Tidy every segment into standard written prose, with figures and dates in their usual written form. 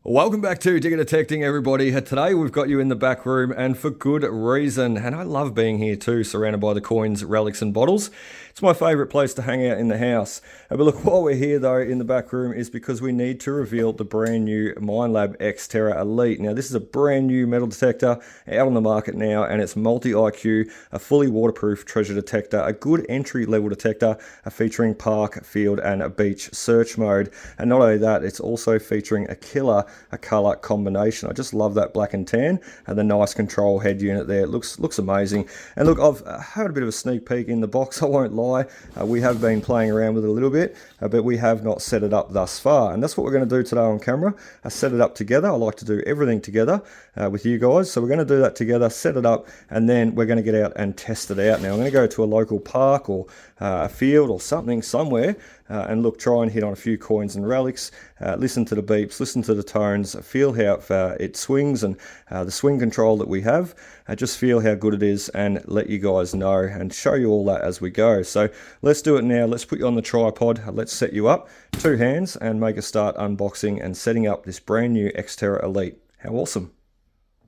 Welcome back to Digger Detecting, everybody. Today we've got you in the back room, and for good reason. And I love being here too, surrounded by the coins, relics and bottles. It's my favourite place to hang out in the house. But look, while we're here though in the back room is because we need to reveal the brand new MINELAB X-TERRA Elite. Now this is a brand new metal detector out on the market now, and it's multi-IQ, a fully waterproof treasure detector, a good entry level detector, featuring park, field and a beach search mode. And not only that, it's also featuring a killer color combination. I just love that black and tan and the nice control head unit there. It looks amazing. And look, I've had a bit of a sneak peek in the box, I won't lie. We have been playing around with it a little bit, but we have not set it up thus far. And that's what we're going to do today on camera. Set it up together. I like to do everything together with you guys. So we're going to do that together, set it up, and then we're going to get out and test it out. Now I'm going to go to a local park or a field or something somewhere and look, try and hit on a few coins and relics, listen to the beeps, listen to the tones, feel how it swings and the swing control that we have, just feel how good it is and let you guys know and show you all that as we go. So let's do it now. Let's put you on the tripod, let's set you up, two hands, and make a start unboxing and setting up this brand new X-TERRA Elite. How awesome.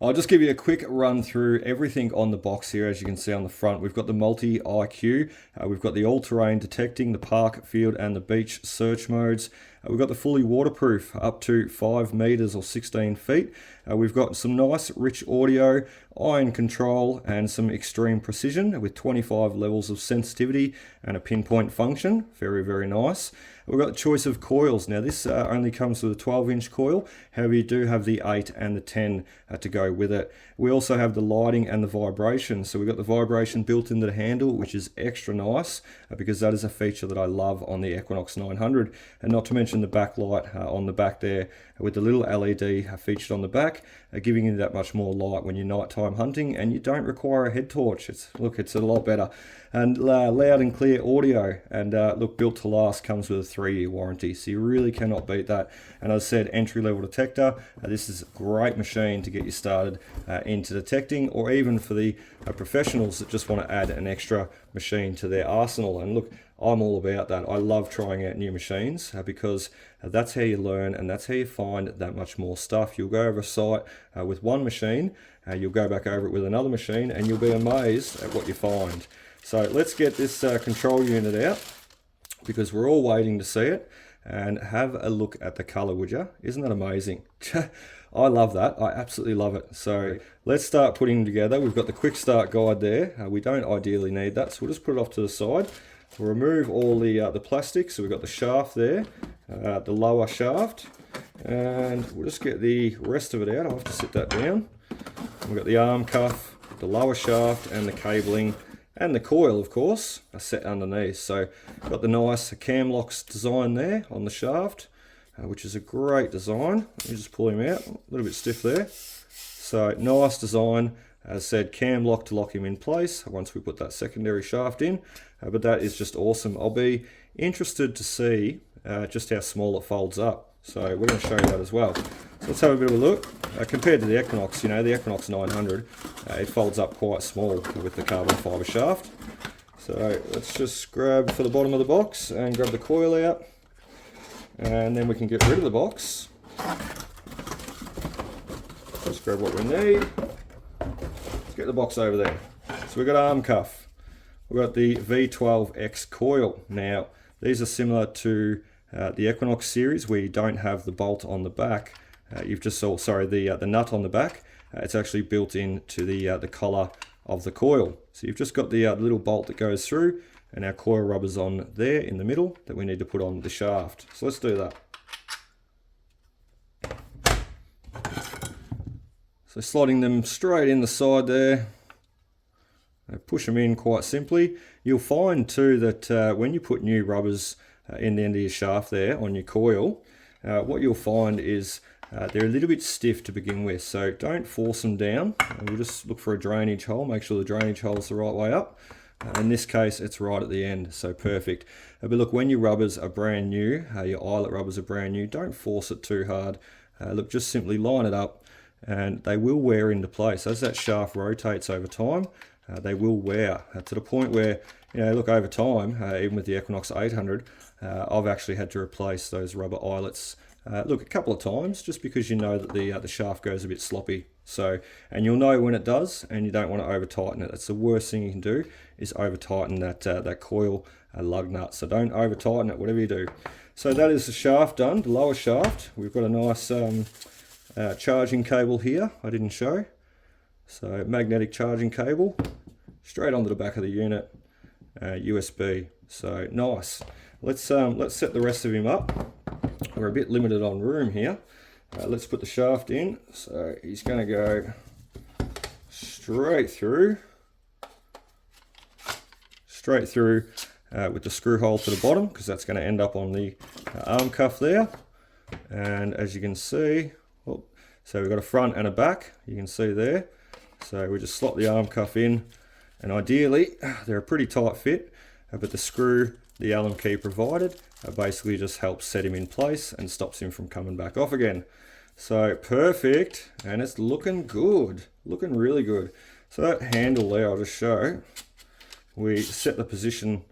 I'll just give you a quick run through everything on the box here. As you can see on the front, we've got the multi-IQ, we've got the all-terrain detecting, the park, field and the beach search modes. We've got the fully waterproof up to 5 meters or 16 feet. We've got some nice rich audio, iron control and some extreme precision with 25 levels of sensitivity and a pinpoint function. Very, very nice. We've got the choice of coils. Now this only comes with a 12-inch coil. However, you do have the 8 and the 10 to go with it. We also have the lighting and the vibration. So we've got the vibration built into the handle, which is extra nice because that is a feature that I love on the Equinox 900. And not to mention the backlight on the back there with the little LED featured on the back, giving you that much more light when you're nighttime hunting, and you don't require a head torch. It's a lot better. And loud and clear audio, and look, built to last, comes with a 3-year warranty, so you really cannot beat that. And as I said, entry level detector. This is a great machine to get you started into detecting, or even for the professionals that just want to add an extra machine to their arsenal. And look, I'm all about that. I love trying out new machines because that's how you learn and that's how you find that much more stuff. You'll go over a site with one machine, you'll go back over it with another machine, and you'll be amazed at what you find. So let's get this control unit out because we're all waiting to see it, and have a look at the color, would you? Isn't that amazing? I love that. I absolutely love it. So let's start putting them together. We've got the quick start guide there. We don't ideally need that, so we'll just put it off to the side. We'll remove all the plastic. So we've got the shaft there, the lower shaft, and we'll just get the rest of it out. I'll have to sit that down. We've got the arm cuff, the lower shaft and the cabling, and the coil, of course, are set underneath. So got the nice cam locks design there on the shaft, which is a great design. Let me just pull him out, a little bit stiff there. So nice design. As I said, cam lock to lock him in place once we put that secondary shaft in. But that is just awesome. I'll be interested to see just how small it folds up. So we're going to show you that as well. So let's have a bit of a look. Compared to the Equinox, you know, the Equinox 900, it folds up quite small with the carbon fibre shaft. So let's just grab for the bottom of the box and grab the coil out. And then we can get rid of the box. Just grab what we need. Let's get the box over there. So we've got arm cuff. We've got the V12X coil. Now, these are similar to the Equinox series where you don't have the bolt on the back. You've just saw, sorry, the nut on the back. It's actually built into the collar of the coil. So you've just got the little bolt that goes through, and our coil rubbers on there in the middle that we need to put on the shaft. So let's do that. So slotting them straight in the side there. Push them in quite simply. You'll find too that when you put new rubbers in the end of your shaft there on your coil, what you'll find is they're a little bit stiff to begin with, so don't force them down. We'll just look for a drainage hole, make sure the drainage hole is the right way up. In this case, it's right at the end, so perfect. But look, when your rubbers are brand new, your eyelet rubbers are brand new, don't force it too hard. Look, just simply line it up, and they will wear into place. As that shaft rotates over time, they will wear to the point where, you know, look, over time, even with the Equinox 800, I've actually had to replace those rubber eyelets look, a couple of times, just because you know that the shaft goes a bit sloppy. So, and you'll know when it does, and you don't want to over tighten it. That's the worst thing you can do, is over tighten that coil lug nut. So don't over tighten it, whatever you do. So that is the shaft done, the lower shaft. We've got a nice charging cable here, I didn't show. So magnetic charging cable, straight onto the back of the unit, USB. So nice. Let's set the rest of him up. We're a bit limited on room here. Let's put the shaft in. So he's going to go straight through with the screw hole to the bottom, because that's going to end up on the arm cuff there. And as you can see, so we've got a front and a back, you can see there. So we just slot the arm cuff in, and ideally they're a pretty tight fit, but the screw, the Allen key provided, basically just helps set him in place and stops him from coming back off again. So perfect, and it's looking good, looking really good. So that handle there, I'll just show. We set the position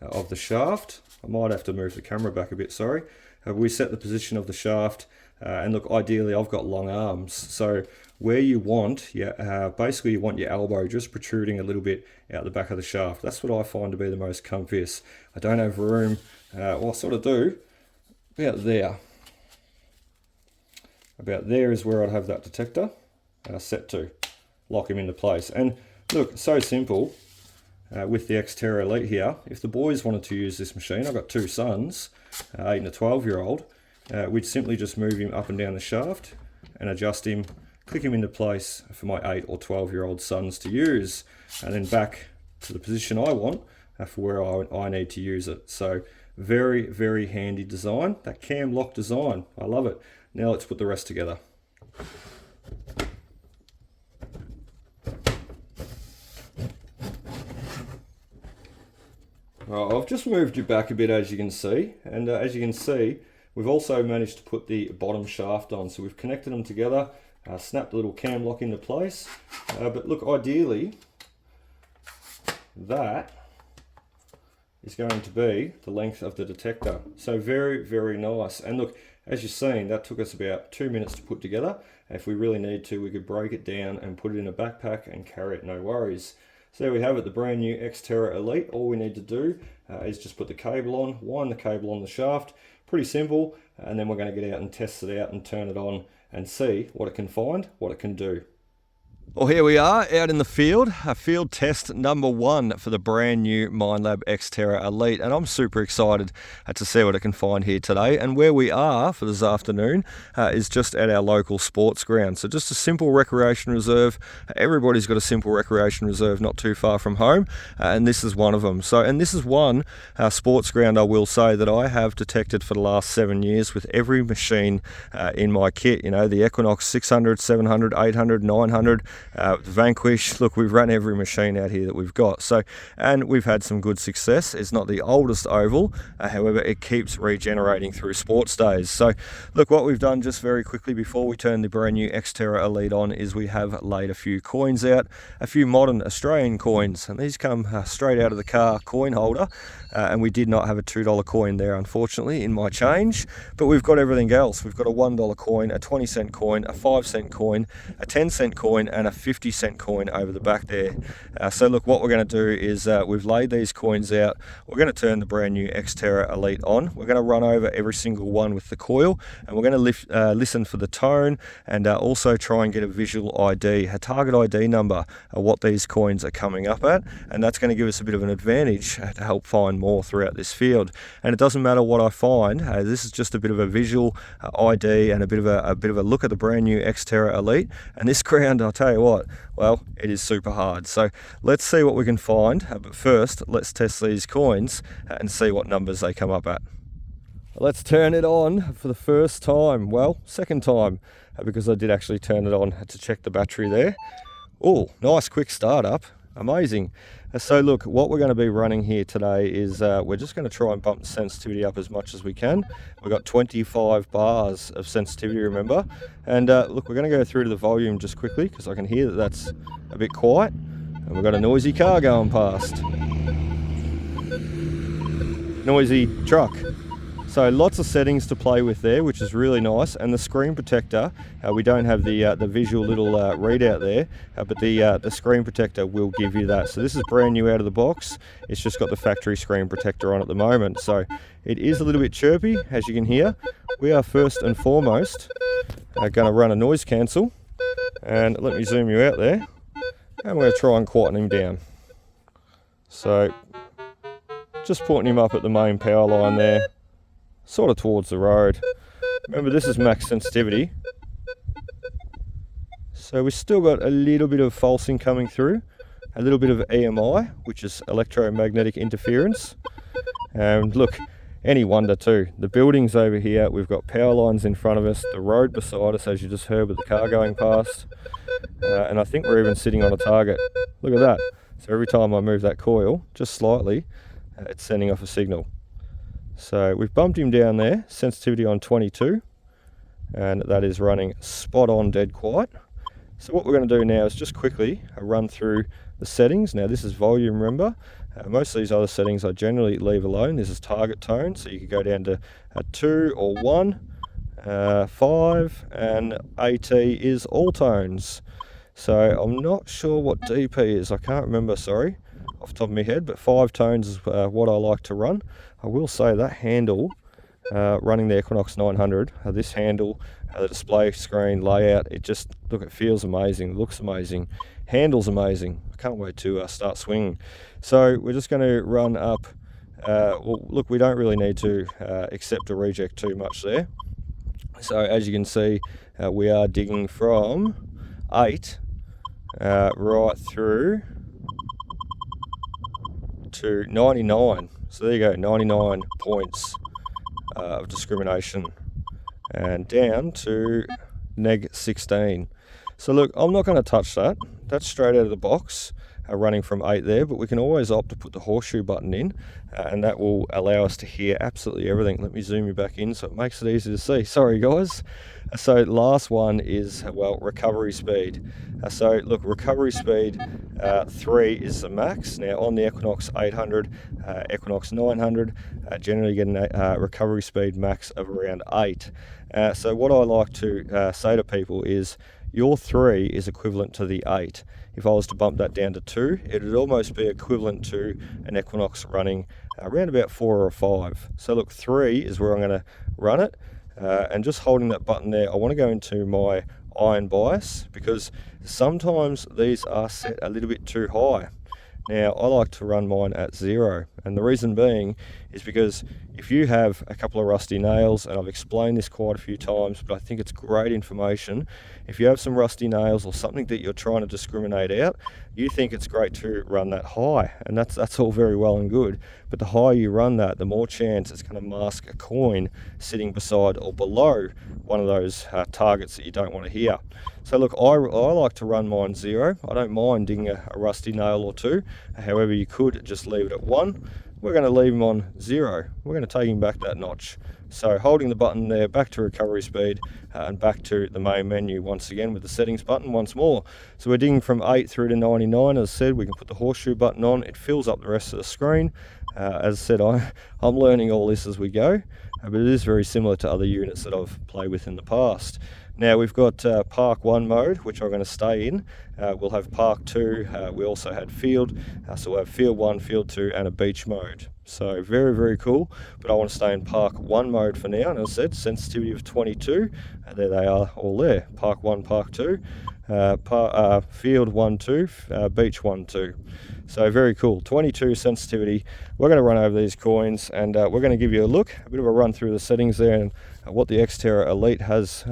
of the shaft. I might have to move the camera back a bit, sorry. We set the position of the shaft, and look, ideally I've got long arms, so where you want, basically you want your elbow just protruding a little bit out the back of the shaft. That's what I find to be the most comfiest. I don't have room, well, I sort of do, about there. About there is where I'd have that detector set to, lock him into place. And look, so simple with the X-TERRA Elite here. If the boys wanted to use this machine, I've got two sons, 8 and a 12-year-old, we'd simply just move him up and down the shaft and adjust him, click him into place for my 8 or 12-year-old sons to use, and then back to the position I want for where I need to use it. So very, very handy design. That cam lock design, I love it. Now let's put the rest together. Right, I've just moved you back a bit, as you can see, and as you can see, we've also managed to put the bottom shaft on. So we've connected them together, snapped the little cam lock into place, but look, ideally that is going to be the length of the detector. So very, very nice. And look, as you've seen, that took us about 2 minutes to put together. If we really need to, we could break it down and put it in a backpack and carry it, no worries. So there we have it, the brand new X-TERRA Elite. All we need to do is just put the cable on, wind the cable on the shaft. Pretty simple, and then we're going to get out and test it out and turn it on and see what it can find, what it can do. Well, here we are out in the field, field test number 1 for the brand new MINELAB X-TERRA Elite, and I'm super excited to see what it can find here today. And where we are for this afternoon is just at our local sports ground. So just a simple recreation reserve. Everybody's got a simple recreation reserve not too far from home, and this is one of them. So, and this is one sports ground, I will say, that I have detected for the last 7 years with every machine in my kit. You know, the Equinox 600, 700, 800, 900, Vanquish. Look, we've run every machine out here that we've got. So, and we've had some good success. It's not the oldest oval, however, it keeps regenerating through sports days. So, look, what we've done just very quickly before we turn the brand new X-TERRA Elite on is we have laid a few coins out, a few modern Australian coins, and these come straight out of the car coin holder. And we did not have a $2 coin there, unfortunately, in my change, but we've got everything else. We've got a $1 coin, a 20-cent coin, a 5-cent coin, a 10-cent coin, and a 50-cent coin over the back there. So look, what we're going to do is we've laid these coins out. We're going to turn the brand new X-TERRA Elite on. We're going to run over every single one with the coil, and we're going to listen for the tone, and also try and get a visual ID, a target ID number of what these coins are coming up at, and that's going to give us a bit of an advantage to help find more throughout this field. And it doesn't matter what I find, this is just a bit of a visual ID and a bit of a look at the brand new X-TERRA Elite. And this ground, I'll tell you what, well, it is super hard. So let's see what we can find, but first let's test these coins and see what numbers they come up at. Let's turn it on for the first time, well, second time, because I did actually turn it on to check the battery there. Oh, nice quick startup, amazing. So look, what we're going to be running here today is we're just going to try and bump the sensitivity up as much as we can. We've got 25 bars of sensitivity, remember. And look, we're going to go through to the volume just quickly because I can hear that that's a bit quiet. And we've got a noisy car going past. Noisy truck. So lots of settings to play with there, which is really nice. And the screen protector, we don't have the visual little readout there, but the screen protector will give you that. So this is brand new out of the box. It's just got the factory screen protector on at the moment. So it is a little bit chirpy, as you can hear. We are first and foremost going to run a noise cancel. And let me zoom you out there. And we're going to try and quieten him down. So just putting him up at the main power line there, sort of towards the road. Remember, this is max sensitivity. So we've still got a little bit of falsing coming through, a little bit of EMI, which is electromagnetic interference. And look, any wonder too, the buildings over here, we've got power lines in front of us, the road beside us, as you just heard with the car going past. And I think we're even sitting on a target. Look at that. So every time I move that coil, just slightly, it's sending off a signal. So we've bumped him down there, sensitivity on 22, and that is running spot on, dead quiet. So what we're going to do now is just quickly run through the settings. Now this is volume, remember. Most of these other settings I generally leave alone. This is target tone, so you can go down to 2 or 1, 5, and AT is all tones. So I'm not sure what DP is, I can't remember, sorry, off the top of my head, but 5 tones is what I like to run. I will say that handle, running the Equinox 900, this handle, the display screen layout, it just, look, it feels amazing, it looks amazing, handle's amazing. I can't wait to start swinging. So we're just going to run up, well, look, we don't really need to accept or reject too much there. So as you can see, we are digging from 8 right through to 99. So there you go, 99 points of discrimination, and down to neg 16. So look, I'm not going to touch that. That's straight out of the box, running from 8 there, but we can always opt to put the horseshoe button in, and that will allow us to hear absolutely everything. Let me zoom you back in so it makes it easy to see. Sorry guys. So last one is, well, recovery speed. So look, recovery speed 3 is the max. Now on the Equinox 800, Equinox 900, generally getting a recovery speed max of around 8. So what I like to say to people is, your 3 is equivalent to the 8. If I was to bump that down to 2, it would almost be equivalent to an Equinox running around about 4 or 5. So look, 3 is where I'm going to run it. And just holding that button there, I want to go into my iron bias, because sometimes these are set a little bit too high. Now I like to run mine at 0, and the reason being is because if you have a couple of rusty nails, and I've explained this quite a few times, but I think it's great information, if you have some rusty nails or something that you're trying to discriminate out, you think it's great to run that high, and that's all very well and good, but the higher you run that, the more chance it's going to mask a coin sitting beside or below one of those targets that you don't want to hear. So look, I like to run mine 0. I don't mind digging a rusty nail or 2. However, you could just leave it at 1. We're going to leave him on 0. We're going to take him back that notch. So holding the button there, back to recovery speed, and back to the main menu once again with the settings button once more. So we're digging from 8 through to 99. As I said, we can put the horseshoe button on. It fills up the rest of the screen. As I said, I'm learning all this as we go, but it is very similar to other units that I've played with in the past. Now we've got Park 1 mode, which I'm going to stay in. We'll have Park 2, we also had Field, so we'll have Field 1, Field 2 and a Beach mode. So very, very cool, but I want to stay in Park 1 mode for now. And as I said, sensitivity of 22, there they are all there, Park 1, Park 2, Field 1, 2, Beach 1, 2. So very cool, 22 sensitivity. We're going to run over these coins, and we're going to give you a look, a bit of a run through the settings there, and what the X-TERRA Elite has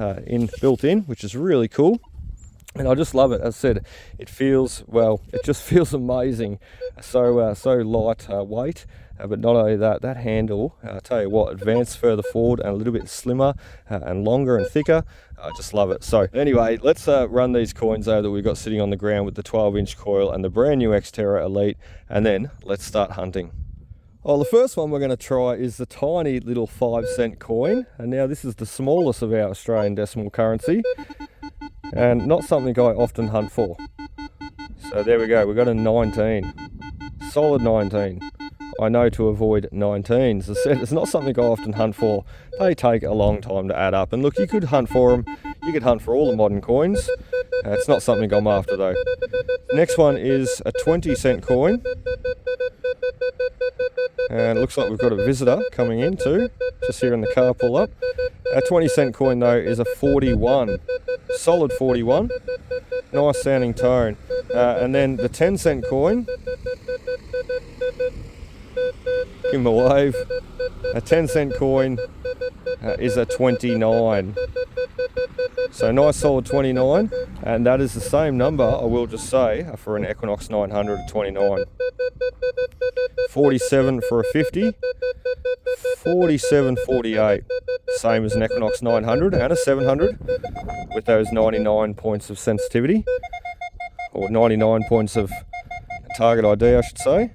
built in, which is really cool. And I just love it. As I said, it feels, well, it just feels amazing. So light weight, but not only that, that handle, I tell you what, advanced further forward and a little bit slimmer and longer and thicker. I just love it. So anyway, let's run these coins over that we've got sitting on the ground with the 12-inch coil and the brand new X-TERRA Elite, and then let's start hunting. Oh, the first one we're going to try is the tiny little 5-cent coin, and now this is the smallest of our Australian decimal currency, and not something I often hunt for. So there we go, we've got a 19, solid 19. I know to avoid 19s. As I said, it's not something I often hunt for. They take a long time to add up. And look, you could hunt for them. You could hunt for all the modern coins. It's not something I'm after though. Next one is a 20-cent coin. And it looks like we've got a visitor coming in too. Just hearing the car pull up. A 20-cent coin though is a 41. Solid 41. Nice sounding tone. And then the 10-cent coin. Give him a wave. A 10-cent coin is a 29. So nice solid 29, and that is the same number, I will just say, for an Equinox 900 at 29. 47 for a 50, 47.48, same as an Equinox 900 and a 700, with those 99 points of sensitivity, or 99 points of target ID, I should say.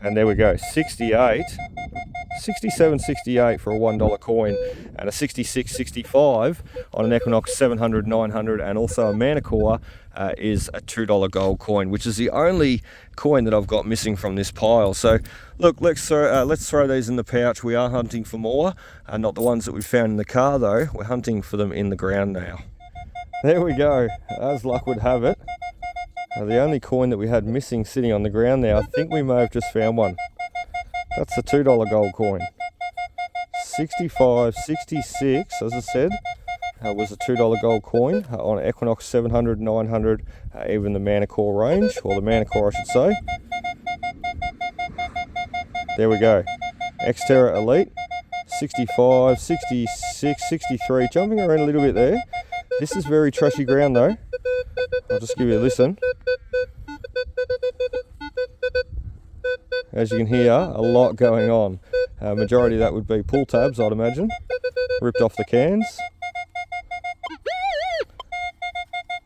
And there we go, 67.68 for a $1 coin, and a 66.65 on an Equinox 700, 900, and also a Manticore is a $2 gold coin, which is the only coin that I've got missing from this pile. So look, let's throw these in the pouch. We are hunting for more, not the ones that we found in the car though. We're hunting for them in the ground now. There we go, as luck would have it. The only coin that we had missing sitting on the ground there, I think we may have just found one. That's a $2 gold coin. 65.66, as I said, was a $2 gold coin on Equinox 700, 900, even the Manticore range, or the Manticore I should say. There we go. X-TERRA Elite, 65, 66, 63, jumping around a little bit there. This is very trashy ground though. I'll just give you a listen. As you can hear, a lot going on. Majority of that would be pull tabs, I'd imagine. Ripped off the cans.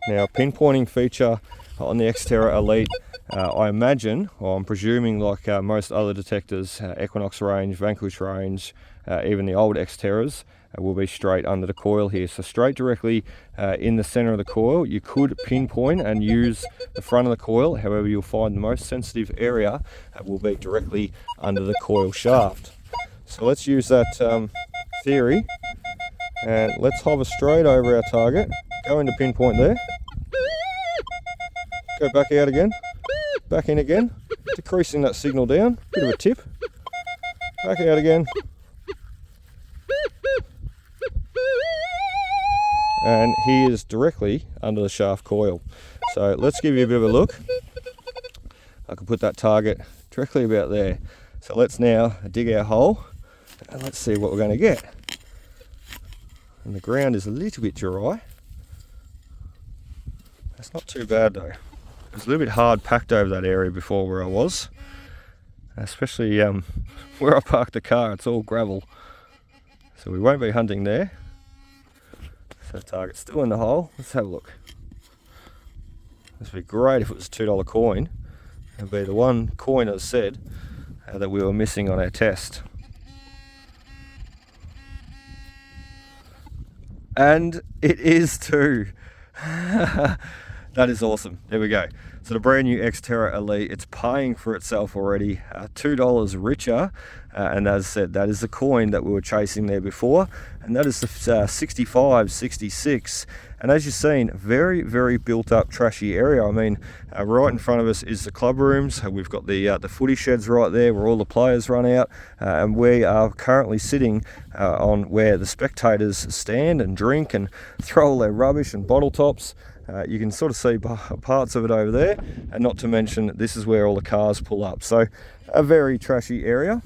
Now, pinpointing feature on the X-TERRA Elite, I imagine, or I'm presuming, like most other detectors, Equinox range, Vanquish range, even the old X-TERRAs, will be straight under the coil here. So straight directly in the center of the coil. You could pinpoint and use the front of the coil. However, you'll find the most sensitive area will be directly under the coil shaft. So let's use that theory, and let's hover straight over our target. Go into pinpoint there. Go back out again. Back in again. Decreasing that signal down. Bit of a tip. Back out again. And he is directly under the shaft coil. So let's give you a bit of a look. I can put that target directly about there. So let's now dig our hole and let's see what we're going to get. And the ground is a little bit dry. That's not too bad though. It was a little bit hard packed over that area before where I was. Especially where I parked the car, it's all gravel. So we won't be hunting there. So the target's still in the hole. Let's have a look. This would be great if it was a $2 coin. It would be the one coin, as said, that we were missing on our test. And it is too. That is awesome. There we go. So the brand new X-TERRA Elite, it's paying for itself already. $2 richer, and as I said, that is the coin that we were chasing there before, and that is the 65.66. And as you've seen, very, very built up trashy area. I mean, right in front of us is the club rooms. We've got the footy sheds right there where all the players run out, and we are currently sitting on where the spectators stand and drink and throw all their rubbish and bottle tops. You can sort of see parts of it over there, and not to mention this is where all the cars pull up. So a very trashy area,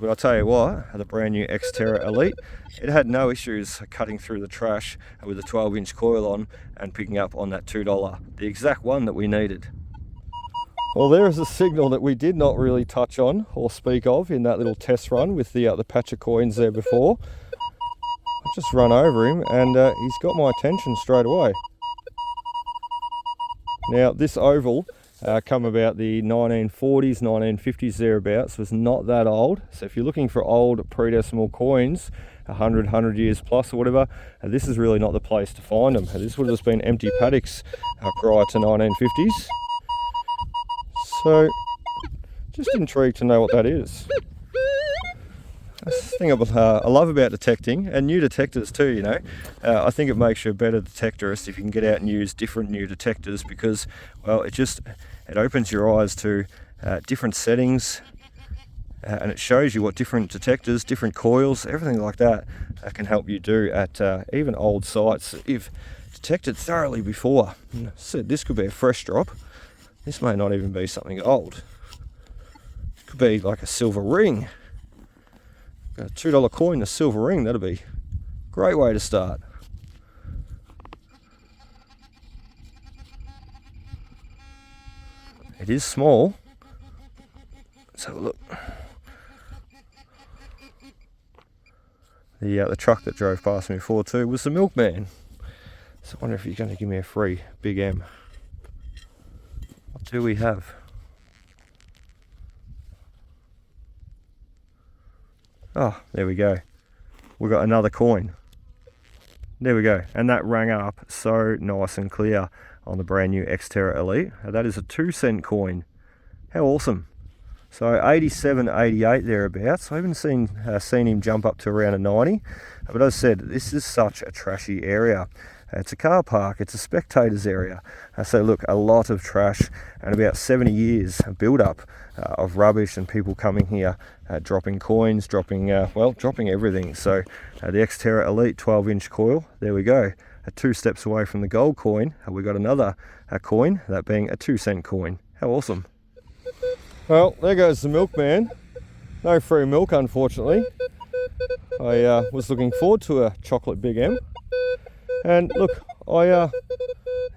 but I'll tell you what, the brand new X-TERRA Elite, it had no issues cutting through the trash with a 12-inch coil on and picking up on that $2, the exact one that we needed. Well, there is a signal that we did not really touch on or speak of in that little test run with the patch of coins there before. I just run over him and he's got my attention straight away. Now this oval come about the 1940s, 1950s thereabouts, was not that old. So if you're looking for old pre-decimal coins, 100 years plus or whatever, this is really not the place to find them. This would have just been empty paddocks prior to 1950s. So Just intrigued to know what that is. That's the thing I love about detecting, and new detectors too, you know. I think it makes you a better detectorist if you can get out and use different new detectors, because, well, it opens your eyes to different settings, and it shows you what different detectors, different coils, everything like that can help you do at even old sites that you've detected thoroughly before. So this could be a fresh drop. This may not even be something old. It could be like a silver ring. A $2 coin, a silver ring, that'd be a great way to start. It is small. Let's have a look. The truck that drove past me before too was the milkman. So I wonder if he's going to give me a free Big M. What do we have? Oh, there we go. We got another coin. There we go. And that rang up so nice and clear on the brand new X-TERRA Elite. That is a 2-cent coin. How awesome. So 87, 88 thereabouts. I haven't seen him jump up to around a 90. But as I said, this is such a trashy area. It's a car park, it's a spectators area. So look, a lot of trash and about 70 years build up of rubbish and people coming here, dropping coins, dropping everything. So the X-TERRA Elite 12-inch coil, there we go. 2 steps away from the gold coin, we got another coin, that being a 2-cent coin. How awesome. Well, there goes the milkman. No free milk, unfortunately. I was looking forward to a chocolate Big M. And look, I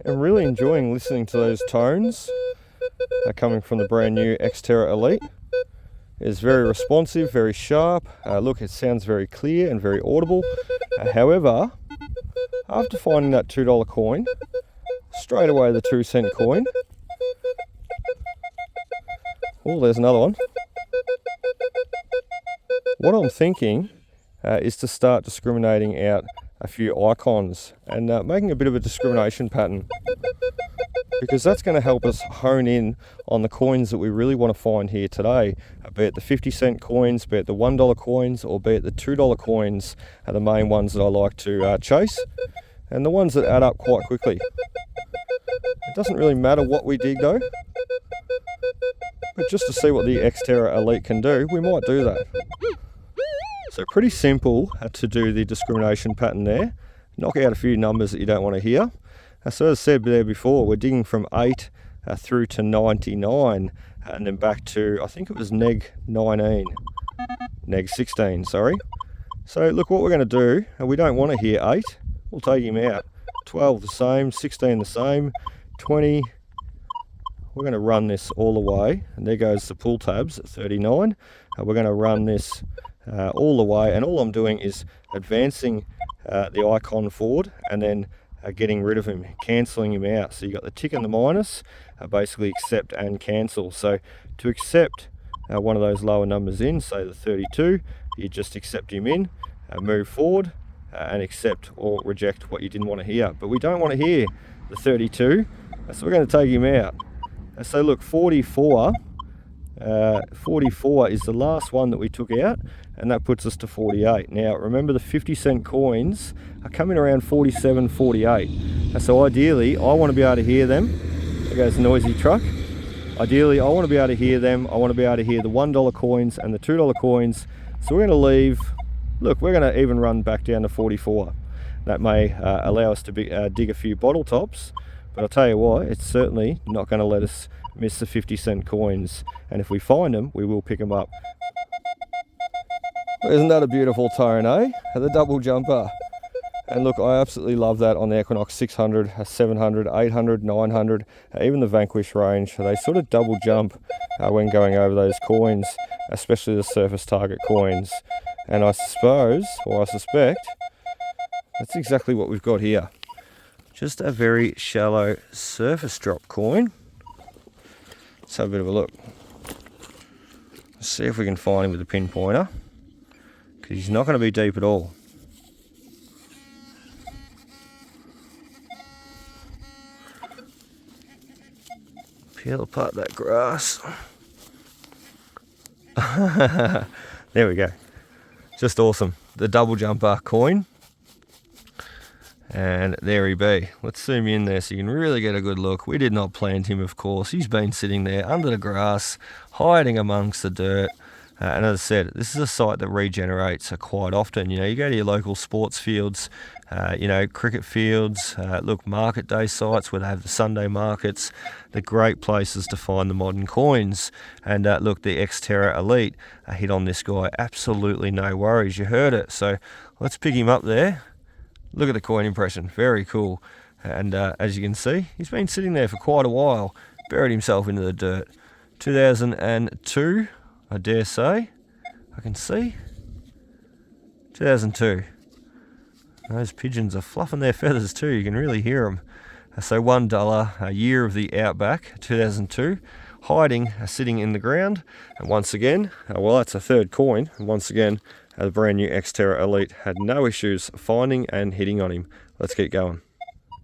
am really enjoying listening to those tones coming from the brand new X-TERRA Elite. It's very responsive, very sharp. Look, it sounds very clear and very audible. However, after finding that $2 coin, straight away the 2-cent coin. Oh, there's another one. What I'm thinking is to start discriminating out a few icons and making a bit of a discrimination pattern, because that's going to help us hone in on the coins that we really want to find here today, be it the 50-cent coins, be it the $1 coins, or be it the $2 coins are the main ones that I like to chase, and the ones that add up quite quickly. It doesn't really matter what we dig though, but just to see what the X-TERRA Elite can do, we might do that. So pretty simple to do the discrimination pattern there. Knock out a few numbers that you don't want to hear. So as I said there before, we're digging from 8 through to 99, and then back to, I think it was neg 16, sorry. So look, what we're going to do, we don't want to hear 8, we'll take him out. 12 the same, 16 the same, 20, we're going to run this all the way, and there goes the pull tabs at 39. We're going to run this all the way, and all I'm doing is advancing the icon forward and then getting rid of him, cancelling him out. So you got the tick and the minus, basically accept and cancel. So to accept one of those lower numbers in, say the 32, you just accept him in, move forward and accept or reject what you didn't want to hear. But we don't want to hear the 32, so we're going to take him out. So look, 44 is the last one that we took out, and that puts us to 48. Now remember, the 50-cent coins are coming around 47, 48. So ideally I want to be able to hear them. There goes the noisy truck. Ideally I want to be able to hear them. I want to be able to hear the $1 coins and the $2 coins. So we're going to leave, look, we're going to even run back down to 44. That may allow us to dig a few bottle tops, but I'll tell you what, it's certainly not going to let us miss the 50-cent coins, and if we find them, we will pick them up. Isn't that a beautiful tone, eh? The double jumper. And look, I absolutely love that on the Equinox 600, 700, 800, 900, even the Vanquish range. They sort of double jump when going over those coins, especially the surface target coins. And I suppose, or I suspect, that's exactly what we've got here. Just a very shallow surface drop coin. Let's have a bit of a look. Let's see if we can find him with a pinpointer, because he's not going to be deep at all. Peel apart that grass. There we go. Just awesome. The double jumper coin. And there he be. Let's zoom in there so you can really get a good look. We did not plant him, of course. He's been sitting there under the grass, hiding amongst the dirt. And as I said, this is a site that regenerates quite often. You know, you go to your local sports fields, you know, cricket fields, look, market day sites where they have the Sunday markets. They're great places to find the modern coins. And look, the X-TERRA Elite hit on this guy. Absolutely no worries. You heard it. So let's pick him up there. Look at the coin impression, very cool. And as you can see, he's been sitting there for quite a while, buried himself into the dirt. 2002, I dare say. I can see. 2002. Those pigeons are fluffing their feathers too, you can really hear them. So $1, a year of the outback, 2002. Hiding, sitting in the ground. And once again, well, that's a third coin. And once again, the brand new X-TERRA Elite had no issues finding and hitting on him. Let's keep going.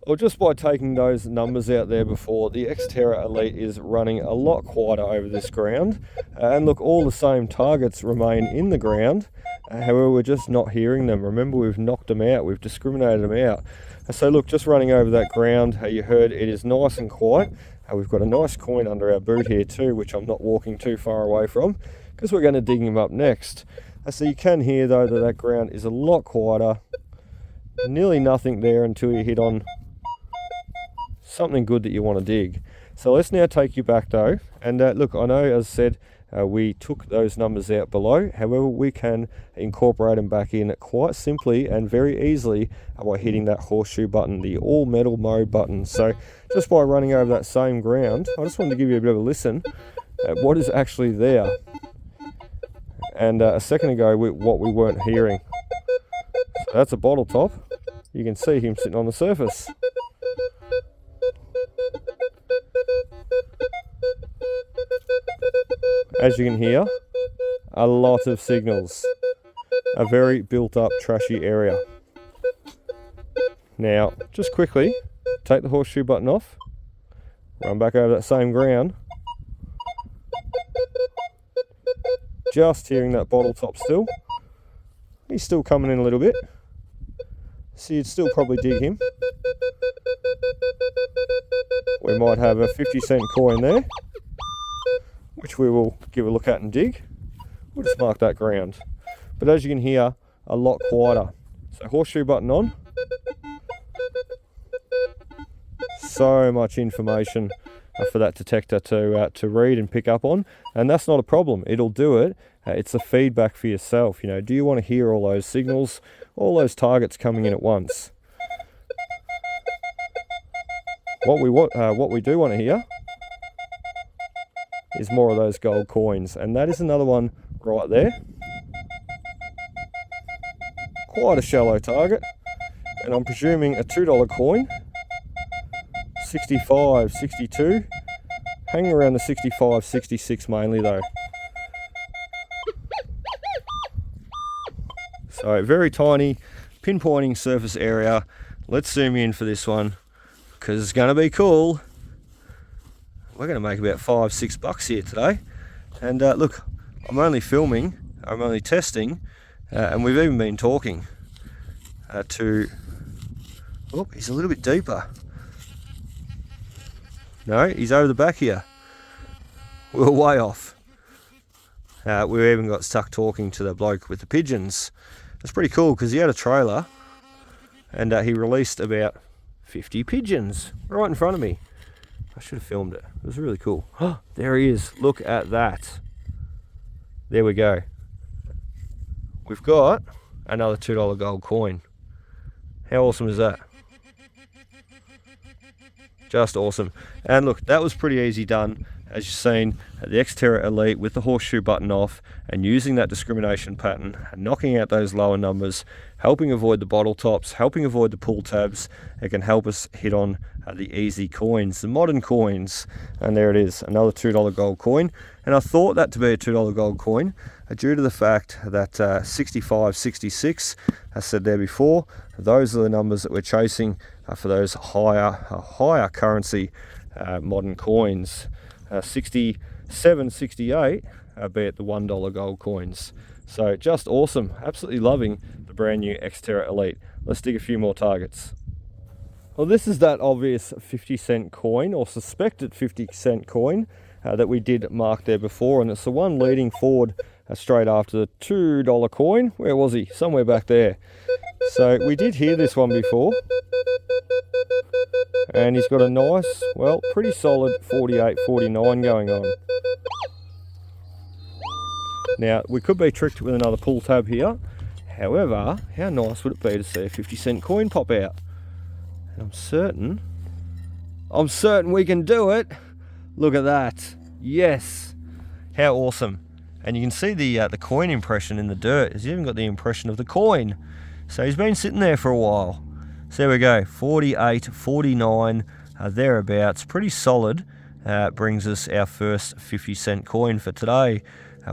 Well, just by taking those numbers out there before, the X-TERRA Elite is running a lot quieter over this ground. And look, all the same targets remain in the ground. However, we're just not hearing them. Remember, we've knocked them out. We've discriminated them out. So look, just running over that ground, you heard it is nice and quiet. We've got a nice coin under our boot here too, which I'm not walking too far away from, because we're going to dig him up next. So you can hear though that that ground is a lot quieter. Nearly nothing there until you hit on something good that you want to dig. So let's now take you back though. And look, I know, as I said, we took those numbers out below. However, we can incorporate them back in quite simply and very easily by hitting that horseshoe button, the all metal mode button. So just by running over that same ground, I just wanted to give you a bit of a listen at what is actually there. And a second ago, what we weren't hearing. So that's a bottle top. You can see him sitting on the surface. As you can hear, a lot of signals. A very built up, trashy area. Now, just quickly, take the horseshoe button off. Run back over that same ground. Just hearing that bottle top still. He's still coming in a little bit. So you'd still probably dig him. We might have a 50-cent coin there, which we will give a look at and dig. We'll just mark that ground. But as you can hear, a lot quieter. So horseshoe button on. So much information for that detector to read and pick up on, and that's not a problem. It'll do it. It's the feedback for yourself. You know, do you want to hear all those signals, all those targets coming in at once? What we do want to hear is more of those gold coins, and that is another one right there. Quite a shallow target, and I'm presuming a $2 coin. 65, 62, hanging around the 65, 66 mainly though. So very tiny, pinpointing surface area. Let's zoom in for this one, because it's going to be cool. We're going to make about $5-6 here today. And look, I'm only filming, I'm only testing, and we've even been talking to, oh, he's a little bit deeper. No, he's over the back here. We were way off. We even got stuck talking to the bloke with the pigeons. It's pretty cool because he had a trailer and he released about 50 pigeons right in front of me. I should have filmed it. It was really cool. Oh, there he is. Look at that. There we go. We've got another $2 gold coin. How awesome is that? Just awesome. And look, that was pretty easy done. As you've seen, the X-TERRA Elite with the horseshoe button off and using that discrimination pattern, knocking out those lower numbers, helping avoid the bottle tops, helping avoid the pull tabs. It can help us hit on the easy coins, the modern coins. And there it is, another $2 gold coin. And I thought that to be a $2 gold coin due to the fact that 65, 66, as said there before, those are the numbers that we're chasing for those higher currency modern coins. 67, 68, be it the $1 gold coins. So just awesome. Absolutely loving the brand new X-TERRA Elite. Let's dig a few more targets. Well, this is that obvious 50-cent coin, or suspected 50-cent coin, that we did mark there before, and it's the one leading forward straight after the $2 coin. Where was he? Somewhere back there. So we did hear this one before, and he's got a nice, well, pretty solid 48.49 going on. Now, we could be tricked with another pull tab here. However, how nice would it be to see a 50-cent coin pop out? And I'm certain we can do it. Look at that. Yes. How awesome. And you can see the coin impression in the dirt. He's even got the impression of the coin. So he's been sitting there for a while. So there we go, 48.49, thereabouts. Pretty solid. Brings us our first 50-cent coin for today.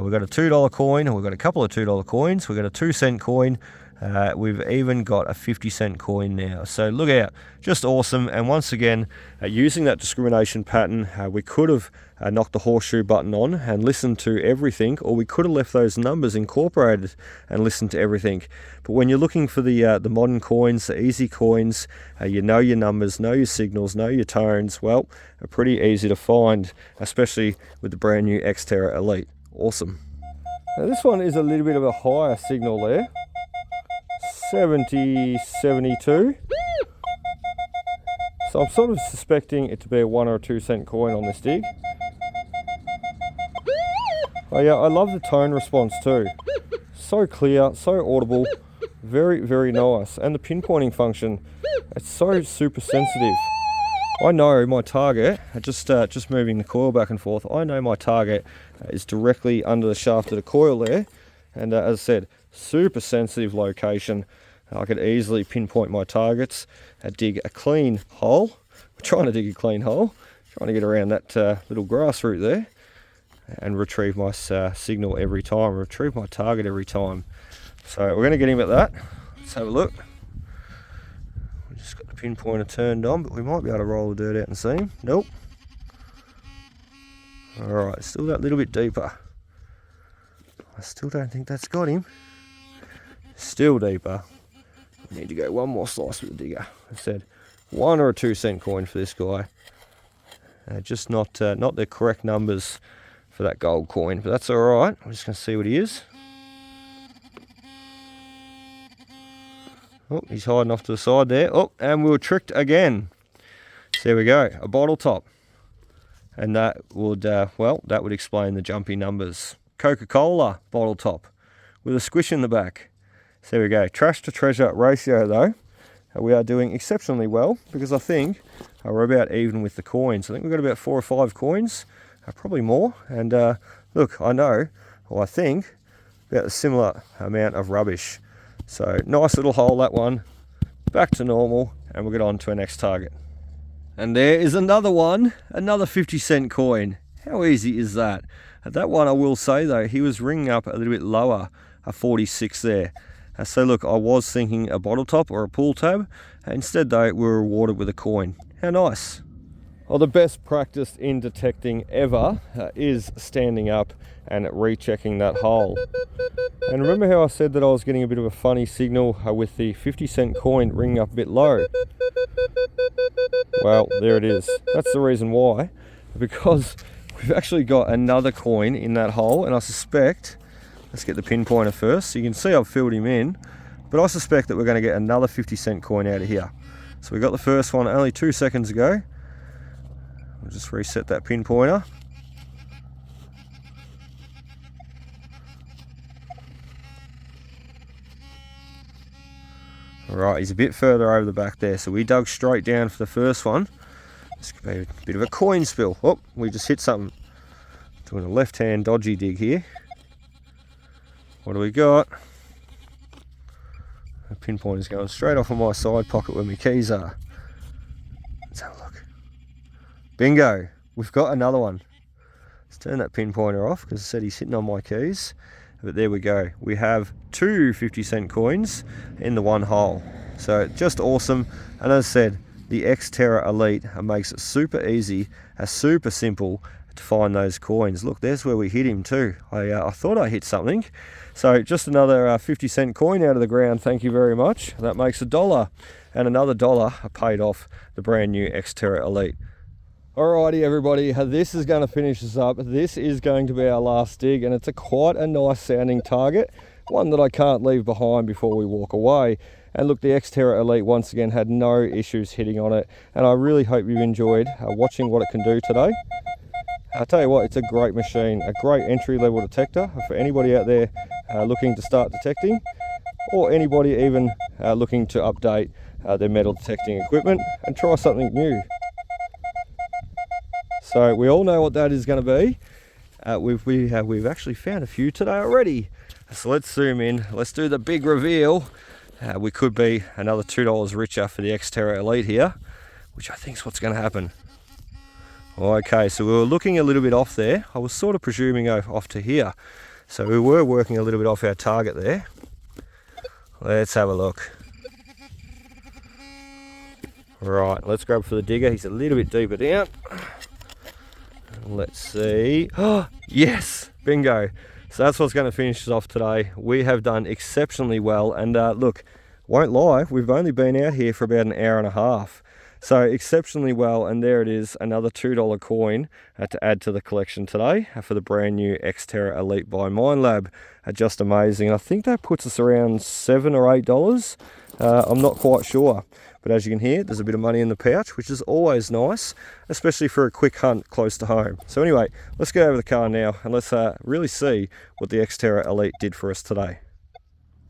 We've got a $2 coin, and we've got a couple of $2 coins. We've got a 2-cent coin. We've even got a 50-cent coin now. So look out, just awesome. And once again, using that discrimination pattern, we could have knocked the horseshoe button on and listened to everything, or we could have left those numbers incorporated and listened to everything. But when you're looking for the modern coins, the easy coins, you know your numbers, know your signals, know your tones, well, are pretty easy to find, especially with the brand new X-TERRA Elite. Awesome. Now this one is a little bit of a higher signal there. 70, 72. So I'm sort of suspecting it to be a 1 or a 2-cent coin on this dig. Oh yeah, I love the tone response too. So clear, so audible, very, very nice. And the pinpointing function, it's so super sensitive. I know my target, just moving the coil back and forth, I know my target is directly under the shaft of the coil there. And as I said, super sensitive location. I could easily pinpoint my targets, dig a clean hole. We're trying to dig a clean hole, trying to get around that little grass root there, and retrieve my signal every time, retrieve my target every time. So we're going to get him at that. Let's have a look. We just got the pinpointer turned on, but we might be able to roll the dirt out and see him. Nope. Alright, still that little bit deeper. I still don't think that's got him. Still deeper. We need to go one more slice with the digger. I said 1 or a 2-cent coin for this guy. Just not the correct numbers for that gold coin, but that's alright. I'm just going to see what he is. Oh, he's hiding off to the side there. Oh, and we were tricked again. So there we go, a bottle top. And that would, well, that would explain the jumpy numbers. Coca-Cola bottle top with a squish in the back. So there we go, trash to treasure ratio though. We are doing exceptionally well, because I think we're about even with the coins. I think we've got about 4 or 5 coins, probably more. And look, I know, well, I think about a similar amount of rubbish. So nice little hole, that one. Back to normal, and we'll get on to our next target. And there is another one, another 50-cent coin. How easy is that? That one, I will say though, he was ringing up a little bit lower, a 46 there. So look, I was thinking a bottle top or a pull tab. Instead though, we were rewarded with a coin. How nice. Well, the best practice in detecting ever is standing up and rechecking that hole. And remember how I said that I was getting a bit of a funny signal with the 50-cent coin ringing up a bit low? Well, there it is. That's the reason why. Because we've actually got another coin in that hole, and I suspect, let's get the pinpointer first. So you can see I've filled him in, but I suspect that we're going to get another 50-cent coin out of here. So we got the first one only 2 seconds ago. We'll just reset that pinpointer. Alright, he's a bit further over the back there, so we dug straight down for the first one. This could be a bit of a coin spill. Oh, we just hit something. Doing a left-hand dodgy dig here. What do we got? The pinpointer's going straight off of my side pocket where my keys are. Let's have a look. Bingo! We've got another one. Let's turn that pinpointer off, because I said he's hitting on my keys. But there we go. We have 2 50-cent coins in the one hole. So just awesome. And as I said, the X-TERRA Elite makes it super easy, super simple to find those coins. Look, there's where we hit him too. I thought I hit something. So just another 50-cent coin out of the ground, thank you very much. That makes $1, and another $1 I paid off the brand new X-TERRA Elite. Alrighty everybody, this is going to finish us up. This is going to be our last dig, and it's quite a nice sounding target, one that I can't leave behind before we walk away. And look, the X-TERRA Elite once again had no issues hitting on it, and I really hope you've enjoyed watching what it can do today. I'll tell you what, it's a great machine, a great entry-level detector for anybody out there looking to start detecting, or anybody even looking to update their metal detecting equipment and try something new. So we all know what that is going to be. We've actually found a few today already. So let's zoom in, let's do the big reveal. We could be another $2 richer for the X-TERRA Elite here, which I think is what's going to happen. Okay, so we were looking a little bit off there. I was sort of presuming off to here. So we were working a little bit off our target there. Let's have a look. Right, let's grab for the digger. He's a little bit deeper down. Let's see. Oh, yes, bingo. So that's what's going to finish us off today. We have done exceptionally well, and look, won't lie, we've only been out here for about an hour and a half. So exceptionally well, and there it is, another $2 coin to add to the collection today for the brand new X-TERRA Elite by MINELAB. Just amazing. I think that puts us around $7 or $8. I'm not quite sure. But as you can hear, there's a bit of money in the pouch, which is always nice, especially for a quick hunt close to home. So anyway, let's get over the car now and let's really see what the X-TERRA Elite did for us today.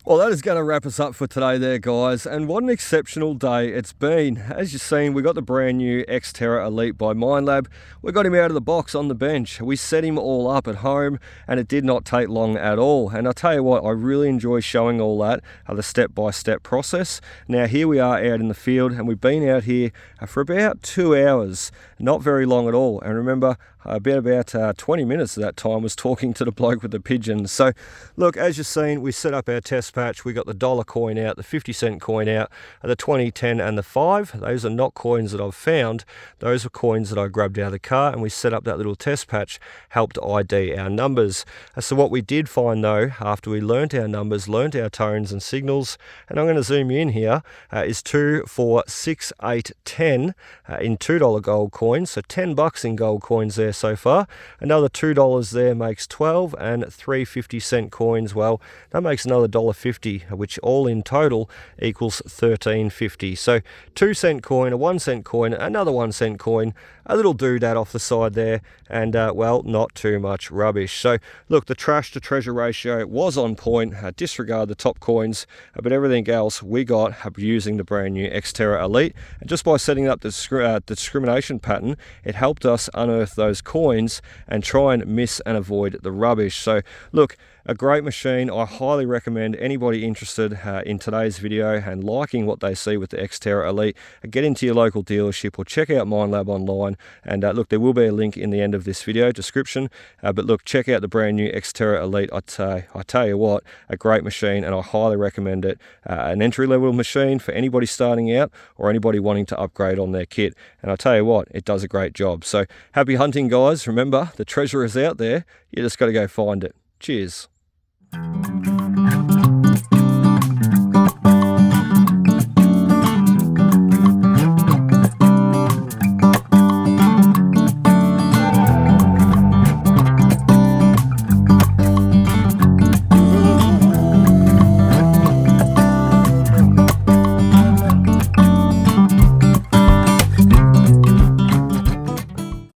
Well, that is going to wrap us up for today there, guys, and what an exceptional day it's been. As you've seen, we got the brand new X-TERRA Elite by MINELAB. We got him out of the box on the bench. We set him all up at home, and it did not take long at all. And I'll tell you what, I really enjoy showing all that, the step-by-step process. Now, here we are out in the field, and we've been out here for about 2 hours. Not very long at all. And remember, about 20 minutes of that time was talking to the bloke with the pigeons. So, look, as you've seen, we set up our test patch. We got the $1 coin out, the 50-cent coin out, the 20, 10, and the 5. Those are not coins that I've found. Those are coins that I grabbed out of the car, and we set up that little test patch, helped ID our numbers. So what we did find, though, after we learnt our numbers, learnt our tones and signals, and I'm going to zoom in here, is 2, 4, 6, 8, 10 in $2 gold coins. So $10 in gold coins there so far. Another $2 there makes 12, and 3 50-cent coins, well, that makes another $1.50, which all in total equals $13.50. So 2-cent coin, a 1-cent coin, another 1-cent coin, a little doodad off the side there, and well, not too much rubbish. So look, the trash to treasure ratio was on point. Disregard the top coins, but everything else we got using the brand new X-TERRA Elite. And just by setting up the discrimination pattern, it helped us unearth those coins and try and miss and avoid the rubbish. So look, a great machine. I highly recommend anybody interested in today's video and liking what they see with the X-TERRA Elite, get into your local dealership or check out MINELAB online. And look, there will be a link in the end of this video description. But look, check out the brand new X-TERRA Elite. I tell you what, a great machine, and I highly recommend it. An entry-level machine for anybody starting out or anybody wanting to upgrade on their kit. And I tell you what, it does a great job. So happy hunting, guys. Remember, the treasure is out there. You just got to go find it. Cheers.